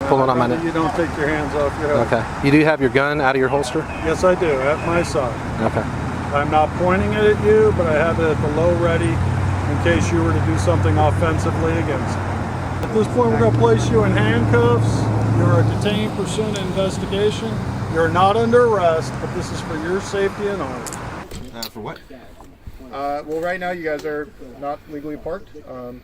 Pulling on my neck. You don't take your hands off your head. Okay. You do have your gun out of your holster? Yes, I do, at my side. Okay. I'm not pointing it at you, but I have it at the low ready in case you were to do something offensively against me. At this point, we're going to place you in handcuffs. You're a detained pursuant to investigation. You're not under arrest, but this is for your safety and honor. For what? Well, right now you guys are not legally parked.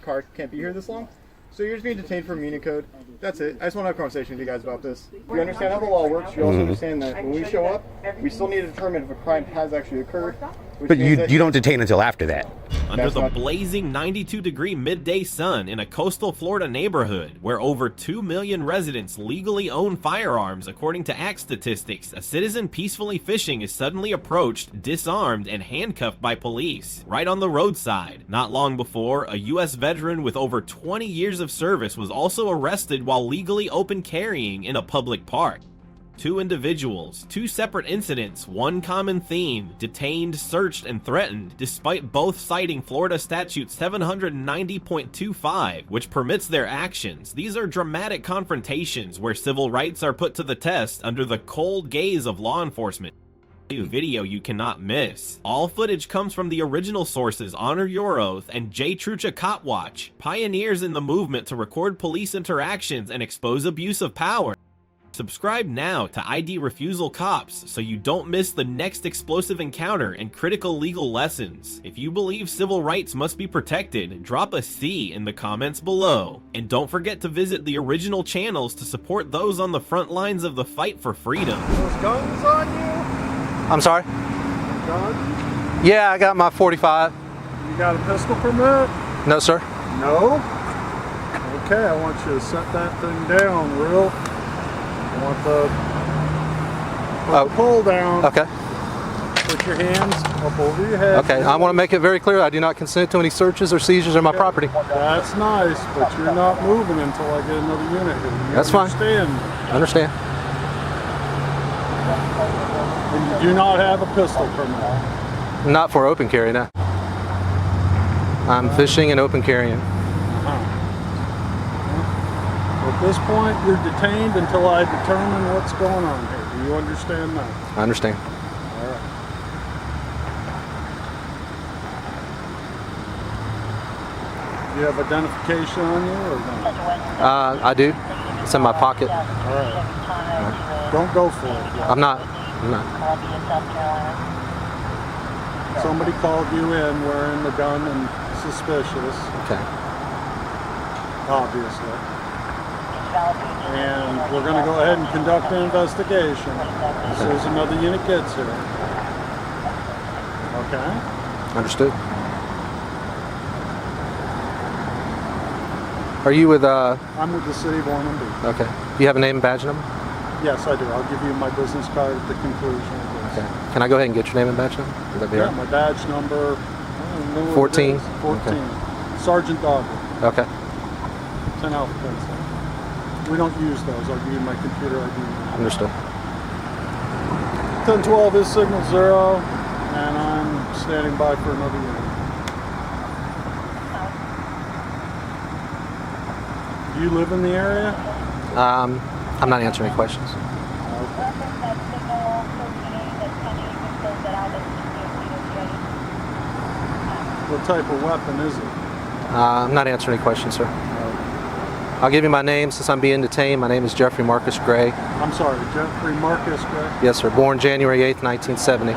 Car can't be here this long. So you're just being detained for Muni Code. That's it. I just want to have a conversation with you guys about this. You understand how the law works. You also understand that when we show up, we still need to determine if a crime has actually occurred. But you don't detain until after that. Under the blazing 92-degree midday sun in a coastal Florida neighborhood where over 2 million residents legally own firearms, according to ACT statistics, a citizen peacefully fishing is suddenly approached, disarmed, and handcuffed by police right on the roadside. Not long before, a U.S. veteran with over 20 years of service was also arrested while legally open carrying in a public park. Two individuals, two separate incidents, one common theme: detained, searched, and threatened, despite both citing Florida Statute 790.25, which permits their actions. These are dramatic confrontations where civil rights are put to the test under the cold gaze of law enforcement. Video you cannot miss. All footage comes from the original sources Honor Your Oath and J. Trucha Cop Watch, pioneers in the movement to record police interactions and expose abuse of power. Subscribe now to ID Refusal Cops so you don't miss the next explosive encounter and critical legal lessons. If you believe civil rights must be protected, drop a C in the comments below. And don't forget to visit the original channels to support those on the front lines of the fight for freedom. Those guns on you? I'm sorry? Guns? Yeah, I got my 45. You got a pistol permit? No, sir. No? Okay, I want you to set that thing down real. I want the pole down. Okay. Put your hands up over your head. Okay, I want to make it very clear I do not consent to any searches or seizures of my property. That's nice, but you're not moving until I get another unit here. That's fine. I understand. And you do not have a pistol permit. Not for open carry, no. I'm fishing and open carrying. At this point, you're detained until I determine what's going on here. Do you understand that? I understand. All right. Do you have identification on you or not? I do. It's in my pocket. All right. Don't go for it. I'm not. Somebody called you in wearing the gun and suspicious. Okay. Obviously. And we're going to go ahead and conduct an investigation as soon as another unit gets here. Okay? Understood. Are you with I'm with the city of Ormond Beach. Okay. Do you have a name and badge number? Yes, I do. I'll give you my business card at the conclusion of this. Okay. Can I go ahead and get your name and badge number? Would that be Yeah, right? my badge number 14. 14. Okay. Sergeant Dogger. Okay. 10 alphabets. We don't use those. I'll give you my computer ID. Understood. 1012 is signal 0, and I'm standing by for another unit. Do you live in the area? I'm not answering any questions. What type of weapon is it? I'm not answering any questions, sir. I'll give you my name since I'm being detained. My name is Jeffrey Marcus Gray. I'm sorry, Jeffrey Marcus Gray? Yes, sir. Born January 8th, 1970.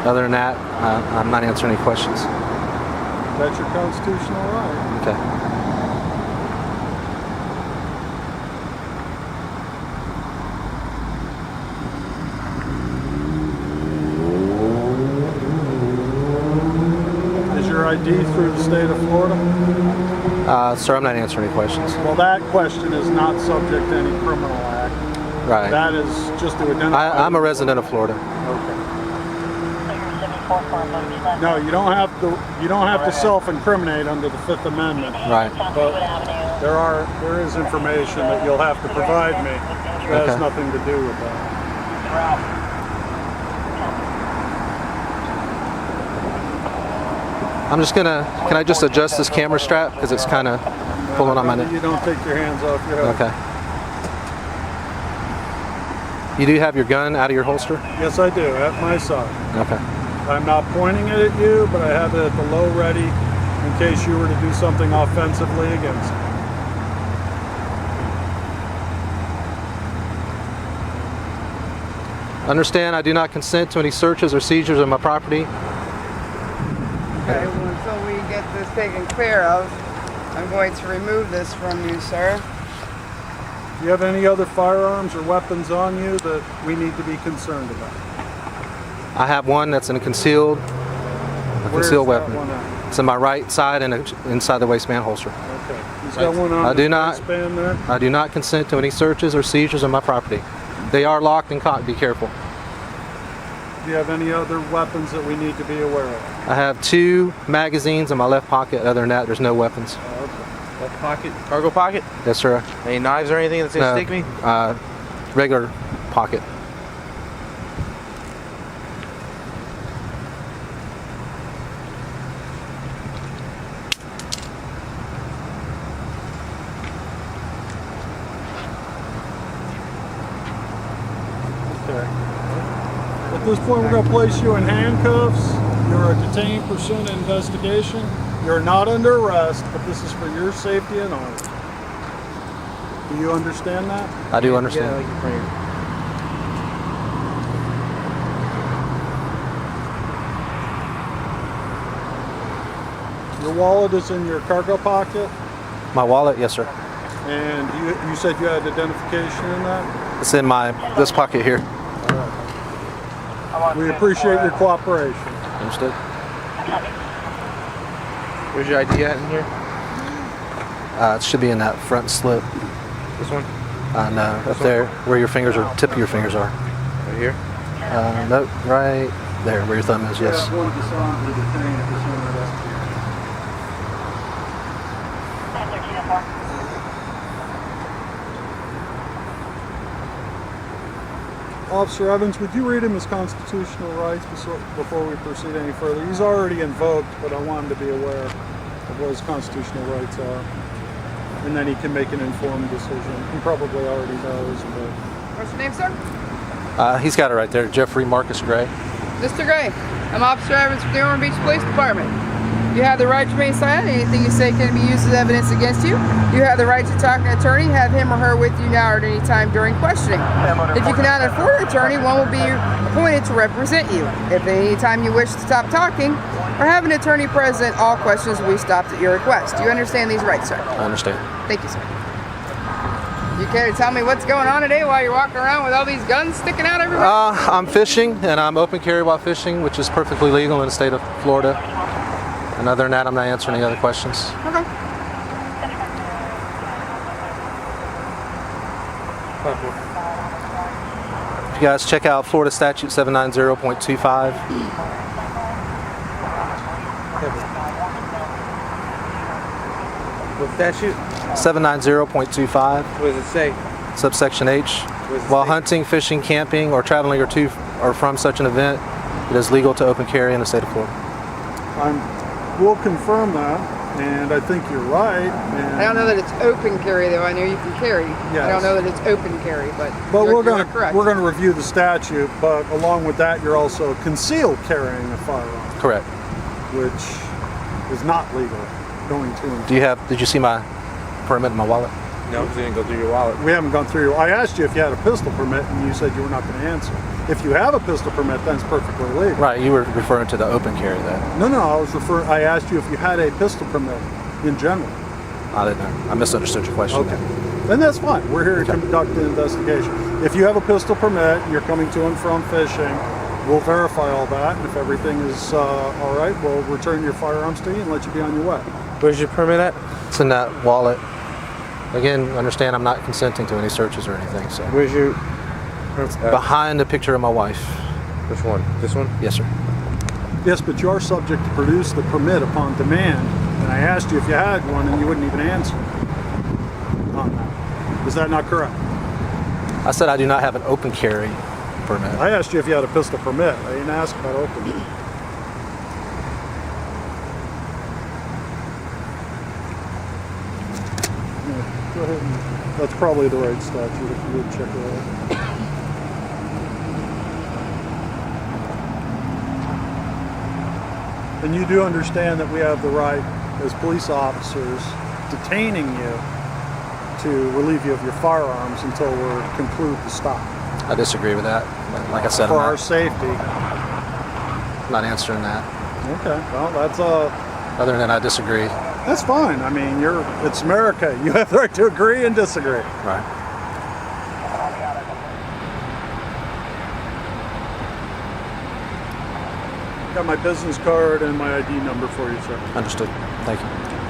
Other than that, I'm not answering any questions. That's your constitutional right. Okay. Is your ID through the state of Florida? Sir, I'm not answering any questions. Well, that question is not subject to any criminal act. Right. That is just to identify. I'm a resident of Florida. Okay. No, you don't have to. You don't have to self-incriminate under the Fifth Amendment. Right. But there is information that you'll have to provide me that has nothing to do with that. I'm just gonna. Can I just adjust this camera strap because it's kind of pulling on my neck? You don't take your hands off your head. Okay. You do have your gun out of your holster? Yes, I do, at my side. Okay. I'm not pointing it at you, but I have it at the low ready in case you were to do something offensively against me. Understand, I do not consent to any searches or seizures of my property. Okay, well, until we get this taken care of, I'm going to remove this from you, sir. Do you have any other firearms or weapons on you that we need to be concerned about? I have one that's in a concealed Where's that weapon. one at? It's on my right side and inside the waistband holster. Okay. He's got one on I do the not- waistband there. I do not consent to any searches or seizures of my property. They are locked and cocked. Be careful. Do you have any other weapons that we need to be aware of? I have 2 magazines in my left pocket. Other than that, there's no weapons. Okay. Left pocket, cargo pocket. Yes, sir. Any knives or anything that's gonna No, stick me? regular pocket. Okay. At this point, we're going to place you in handcuffs. You're a detained pursuant to investigation. You're not under arrest, but this is for your safety and ours. Do you understand that? I do Yeah, understand. like your prayer. Your wallet is in your cargo pocket, My wallet, yes, sir. and you said you had identification in that? It's in this pocket here. We appreciate your cooperation. Understood? Where's your ID at in here? It should be in that front slip. This one? No, up there where your fingers are, tip of your fingers are. Right here? Nope, right there where your thumb is, yes. One disarmed or detained pursuant to investigation. Officer Evans, would you read him his constitutional rights before we proceed any further? He's already invoked, but I want him to be aware of what his constitutional rights are. And then he can make an informed decision. He probably already knows, but... What's your name, sir? He's got it right there, Jeffrey Marcus Gray. Mr. Gray, I'm Officer Evans with the Ormond Beach Police Department. You have the right to remain silent. Anything you say can be used as evidence against you. You have the right to talk to an attorney. Have him or her with you now or at any time during questioning. If you cannot afford an attorney, one will be appointed to represent you. If at any time you wish to stop talking or have an attorney present, all questions will be stopped at your request. Do you understand these rights, sir? I understand. Thank you, sir. You care to tell me what's going on today while you're walking around with all these guns sticking out everywhere? I'm fishing, and I'm open carry while fishing, which is perfectly legal in the state of Florida. And other than that, I'm not answering any other questions. Okay. If you guys check out Florida Statute 790.25. What statute? 790.25, What does it say? subsection H. What does it While say? hunting, fishing, camping, or traveling or to or from such an event, it is legal to open carry in the state of Florida. We'll confirm that, and I think you're right. And I don't know that it's open carry, though. I know you can carry. Yes. I don't know that it's open carry, but we're you're correct. gonna review the statute, but along with that, you're also concealed carrying a firearm, Correct. which is not legal. Going to and Did you see my permit in my wallet? No, because it didn't go through your wallet. we haven't gone through. I asked you if you had a pistol permit, and you said you were not going to answer. If you have a pistol permit, then it's perfectly legal. Right, you were referring to the open carry there. No, I asked you if you had a pistol permit in general. I didn't know. I misunderstood your question. Okay. Then that's fine. We're here to conduct the investigation. If you have a pistol permit, you're coming to and from fishing, we'll verify all that. And if everything is all right, we'll return your firearms to you and let you be on your way. Where's your permit at? It's in that wallet. Again, understand I'm not consenting to any searches or anything. So Where's your... behind the picture of my wife. Which one? This one? Yes, sir. Yes, but you are subject to produce the permit upon demand. And I asked you if you had one, and you wouldn't even answer on that. Is that not correct? I said I do not have an open carry permit. I asked you if you had a pistol permit. I didn't ask about open. Yeah, go ahead and, that's probably the right statute if you would check it out. And you do understand that we have the right, as police officers, detaining you to relieve you of your firearms until we conclude the stop. I disagree with that. But like I said, For I'm our not, safety. not answering that. Okay, well, that's Other than that, I disagree. that's fine. I mean, it's America. You have the right to agree and disagree. Right. Got my business card and my ID number for you, sir. Understood. Thank you.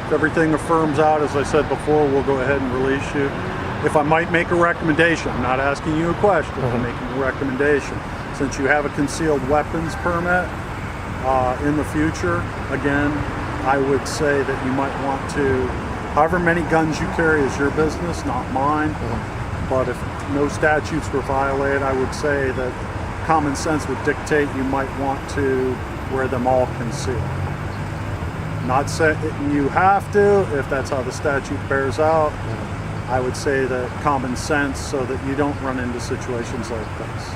If everything affirms out, as I said before, we'll go ahead and release you. If I might make a recommendation, I'm not asking you a question, I'm making a recommendation. Since you have a concealed weapons permit, in the future, again, I would say that you might want to, however many guns you carry is your business, not mine. But if no statutes were violated, I would say that common sense would dictate you might want to wear them all concealed. Not saying you have to, if that's how the statute bears out. I would say that common sense, so that you don't run into situations like this.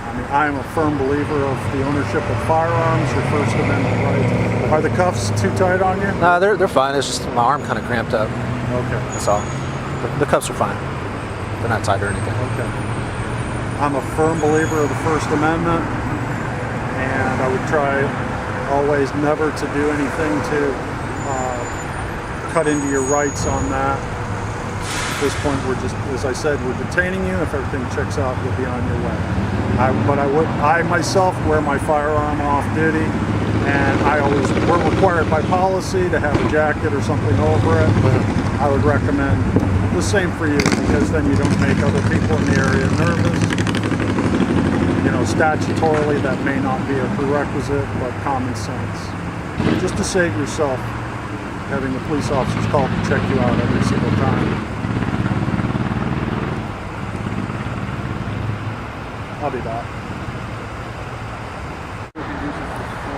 I mean, I am a firm believer of the ownership of firearms, your First Amendment rights. Are the cuffs too tight on you? No, they're fine. It's just my arm kind of cramped up. Okay. That's all. The cuffs are fine. They're not tight or anything. Okay. I'm a firm believer of the First Amendment, and I would try always never to do anything to cut into your rights on that. At this point, we're just, as I said, we're detaining you. If everything checks out, you'll be on your way. I myself wear my firearm off duty, and we're required by policy to have a jacket or something over it, but I would recommend the same for you, because then you don't make other people in the area nervous. You know, statutorily that may not be a prerequisite, but common sense. Just to save yourself having the police officers call to check you out every single time. I'll be back.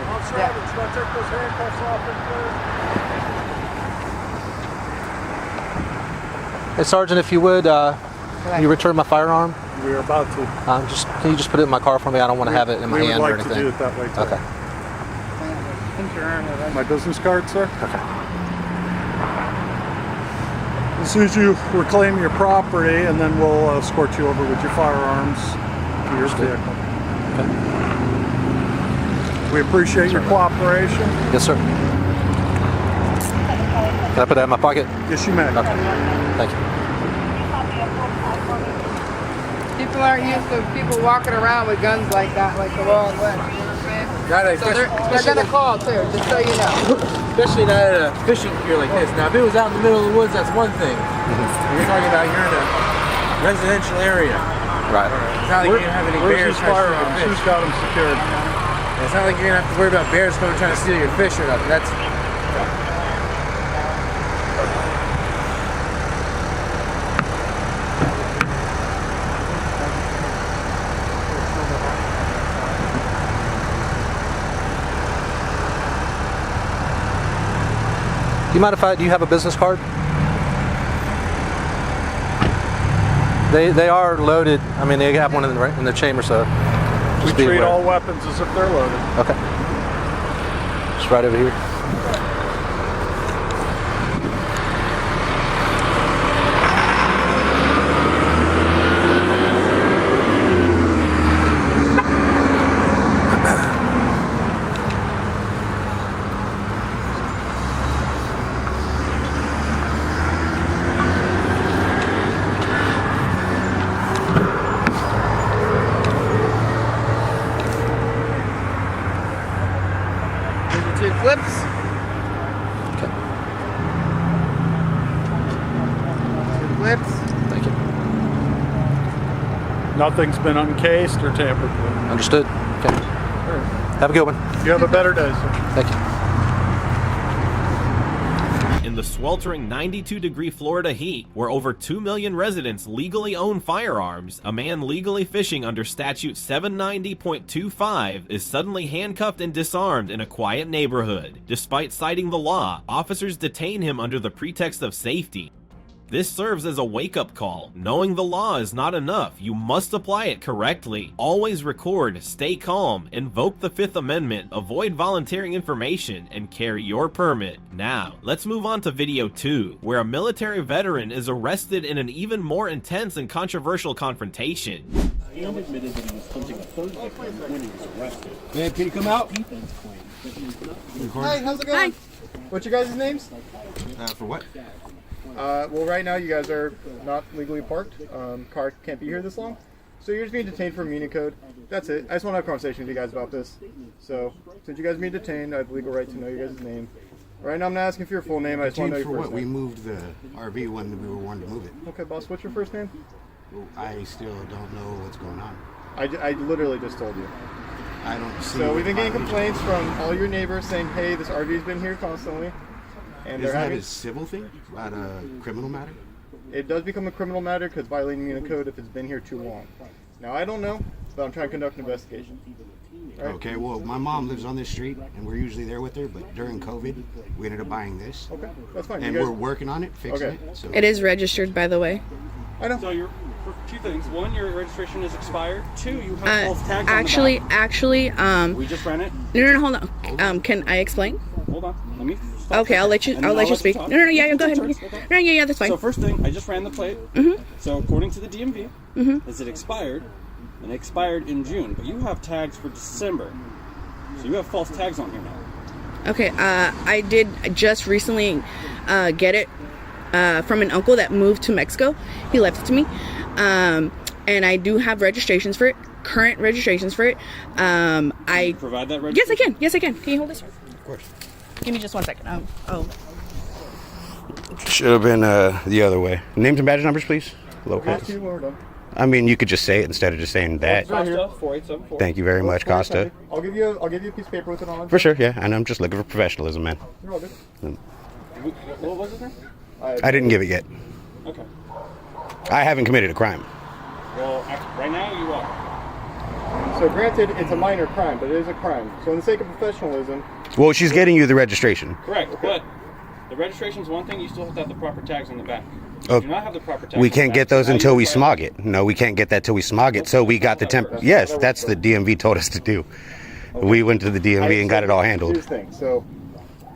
Officer Evans, you want to take those handcuffs off, please? Hey, Sergeant, if you would, you return my firearm. We are about to. Can you just put it in my car for me? I don't want to have it in my hand or anything. We would like to do it that way, too. Okay. My business card, sir? Okay. As soon as you reclaim your property, and then we'll escort you over with your firearms to your vehicle. Okay. We appreciate your cooperation. Yes, sir. Can I put that in my pocket? Yes, you may. Okay. Thank you. People aren't used to people walking around with guns like that, like the Wild West. You know what I'm saying? So they're gonna call too, just so you know. Especially not at a fishing pier like this. Now, if it was out in the middle of the woods, that's one thing. You're talking about you're in a residential area. Right. It's not like you have any bears trying to steal your fish. Who's got them secured? It's not like you're gonna have to worry about bears coming trying to steal your fish or nothing. That's Do you mind if do you have a business card? They are loaded. I mean, they have one in the chamber, so We just be treat aware. all weapons as if they're loaded. Okay. Just right over here. Two clips. Okay. Two clips. Thank you. Nothing's been uncased or tampered with. Understood. Okay. Have a good one. You have a better day, sir. Thank you. In the sweltering 92-degree Florida heat, where over 2 million residents legally own firearms, a man legally fishing under statute 790.25 is suddenly handcuffed and disarmed in a quiet neighborhood. Despite citing the law, officers detain him under the pretext of safety. This serves as a wake-up call. Knowing the law is not enough. You must apply it correctly. Always record, stay calm, invoke the Fifth Amendment, avoid volunteering information, and carry your permit. Now, let's move on to video 2, where a military veteran is arrested in an even more intense and controversial confrontation. He admitted that he was hunting a third victim when he was arrested. Man, can you come out? Defense claims that he was not. Hi, how's it going? What's your guys' names? For what? Well, right now you guys are not legally parked. Car can't be here this long. So you're just being detained for meaning code. That's it. I just want to have a conversation with you guys about this. So, since you guys are being detained, I have the legal right to know your guys' name. Right now I'm not asking for your full name, I just want to know your first We name. moved the RV when we were wanting to move it. Okay, boss, what's your first name? I still don't know what's going on. I literally just told you. I don't see. So we've been getting violation. complaints from all your neighbors saying, hey, this RV's been here constantly. And Isn't they're that having... a civil thing, not a criminal matter? It does become a criminal matter because violating the code if it's been here too long. Now, I don't know, but I'm trying to conduct an investigation. Right? Okay, well, my mom lives on this street, and we're usually there with her, but during COVID, we ended up buying this. Okay, that's fine. And You guys... we're working on it, fixing Okay. it. So. It is registered, by the way. I know. So you're for two things. One, your registration is expired. Two, you have false tags Actually, on the back. We just ran it. no, hold on. Can I explain? Hold on. Let me stop. Okay, I'll let you. And I'll then let you speak. talk. No, yeah, go ahead. Okay. No, yeah, that's fine. So first thing, I just ran the plate. So according to the DMV, is it expired? And it expired in June, but you have tags for December. So you have false tags on here now. Okay, I did just recently get it from an uncle that moved to Mexico. He left it to me, and I do have registrations for it. Current registrations for it. I Provide that registration? Yes, I can. Yes, I can. Can you hold this? Of course. Give me just 1 second. Oh. Should have been the other way. Names and badge numbers, please. Lopez. Ask you when we're done. I mean, you could just say it instead of just saying that. Costa 4874. Thank you very much, Costa. I'll give you a piece of paper with it on. For sure, yeah. And I'm just looking for professionalism, man. You're all good. What was it then? I didn't give it yet. Okay. I haven't committed a crime. Well, right now you are. So granted, it's a minor crime, but it is a crime. So in the sake of professionalism... Well, she's getting you the registration. Correct, but the registration is one thing. You still have to have the proper tags on the back. Oh, You do not have the proper tags. We on the can't back. get those Now until you we apply- smog it. No, we can't get that till we smog it. So we got the temp. Yes, that's the DMV told us to do. We went to the DMV and got it all handled. Here's the thing. So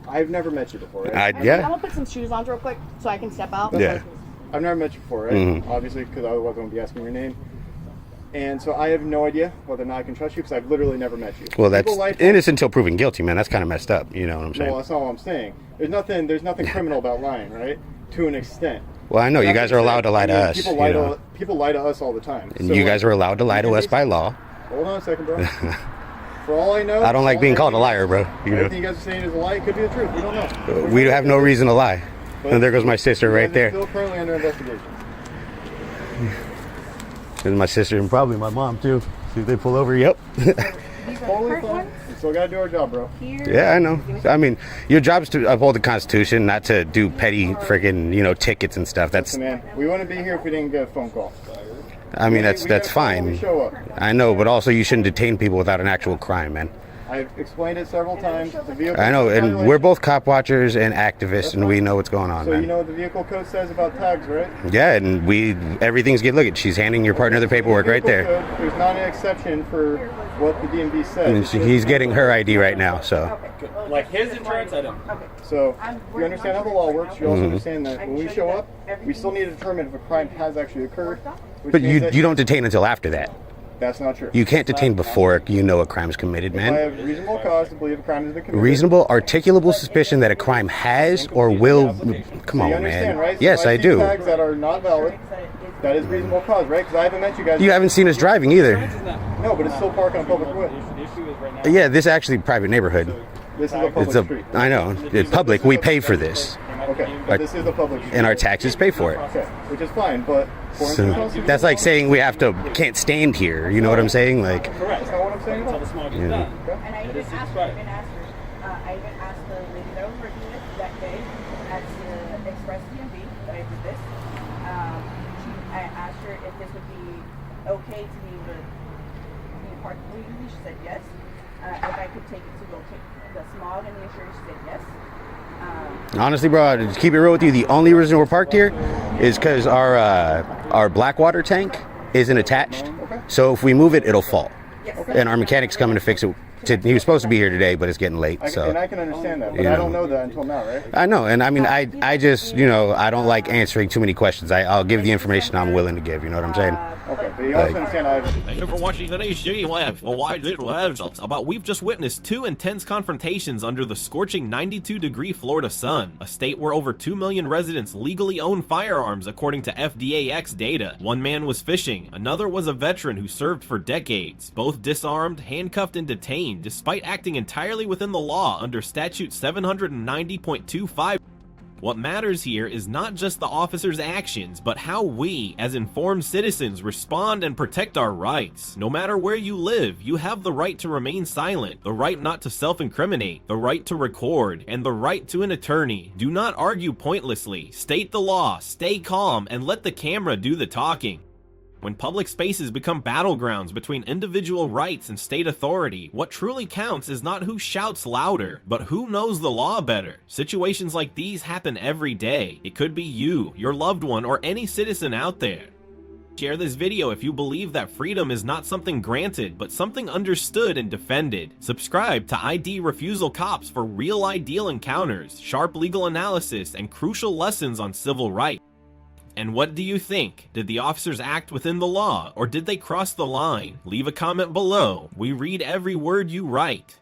I've never met you before, right? I'm Yeah. gonna put some shoes on real quick so I can step out. Yeah. I've never met you before, right? Mhm. Obviously, because otherwise I won't be asking your name. And so I have no idea whether or not I can trust you because I've literally never met you. Well, that's People like- innocent until proven guilty, man. That's kind of messed up. You know what I'm No, saying? that's not what I'm saying. There's nothing criminal about lying, right? To an extent. Well, I know you That guys being are allowed said, to lie to I mean, us. People You lie know? to people lie to us all the time. And So, you guys are allowed to lie to us by law. Hold on a second, bro. For all I know, I don't like being called a liar, bro. You Everything know, you guys are saying is a lie. It could be the truth. We don't know. we have no reason to lie. But And there goes my sister you right guys are there. Still currently under investigation. There's my sister and probably my mom too. See if they pull over. Yep. Totally fine. We still gotta do our job, bro. Yeah, I know. I mean, your job is to uphold the Constitution, not to do petty friggin', tickets and stuff. That's, Listen, man, we wouldn't be here if we didn't get a phone call. I mean, We that's gotta call when we fine. show up. I know, but also you shouldn't detain people without an actual crime, man. I've explained it several times. The vehicle I know, and violation- we're both cop watchers and activists, and we know what's going on, So you man. know what the vehicle code says about tags, right? Yeah, and everything's good. Look at, she's handing your partner the paperwork right there. Vehicle code, there's not an exception for what the DMV says. And It's just- he's getting her ID right now, so. Like his insurance, I don't. So you understand how the law works. You Mm-hmm. also understand that when we show up, we still need to determine if a crime has actually occurred. Which But means you that don't detain until after that. That's not true. You can't detain before you know a crime's committed, I man. have reasonable cause to believe a crime has been committed. Reasonable, articulable suspicion that a crime has or will. Come So you on, understand, man. right? So Yes, if I see do. Tags that are not valid. That is reasonable cause, right? Because I haven't met you guys. You haven't seen us driving either. No, but it's still parked on public way. The issue is right now. Yeah, this is actually a private neighborhood. This is a public It's a. street. I know. It's public. We pay for this, Okay, but this is a public street. and our taxes pay for it. Okay, which is fine, but So that's like saying we can't stand here. You know what I'm saying? Like, Correct. That's not what I'm saying. Until the smog is Yeah. done. And I It even is asked expired. I even asked the lady that I was working with that day at the Express DMV that I did this. I asked her if this would be okay to me to be parked legally. She said yes. If I could take it to go take the smog and the insurance, she said yes. honestly, bro, to keep it real with you, the only reason we're parked here is because our Blackwater tank isn't attached. So if we move it, it'll fall. And our mechanic's coming to fix it. He was supposed to be here today, but it's getting late. So. And I can understand that, but I don't know that until now, right? I know, and I mean, I just, you know, I don't like answering too many questions. I'll give the information I'm willing to give. You know what I'm saying? Okay, but you also understand Thank you for watching today's about we've just witnessed 2 intense confrontations under the scorching 92-degree Florida sun, a state where over 2 million residents legally own firearms according to FDAX data. One man was fishing, another was a veteran who served for decades, both disarmed, handcuffed, and detained despite acting entirely within the law under statute 790.25. What matters here is not just the officer's actions, but how we, as informed citizens, respond and protect our rights. No matter where you live, you have the right to remain silent, the right not to self-incriminate, the right to record, and the right to an attorney. Do not argue pointlessly. State the law, stay calm, and let the camera do the talking. When public spaces become battlegrounds between individual rights and state authority, what truly counts is not who shouts louder, but who knows the law better. Situations like these happen every day. It could be you, your loved one, or any citizen out there. Share this video if you believe that freedom is not something granted, but something understood and defended. Subscribe to ID Refusal Cops for real ideal encounters, sharp legal analysis, and crucial lessons on civil rights. And what do you think? Did the officers act within the law, or did they cross the line? Leave a comment below. We read every word you write.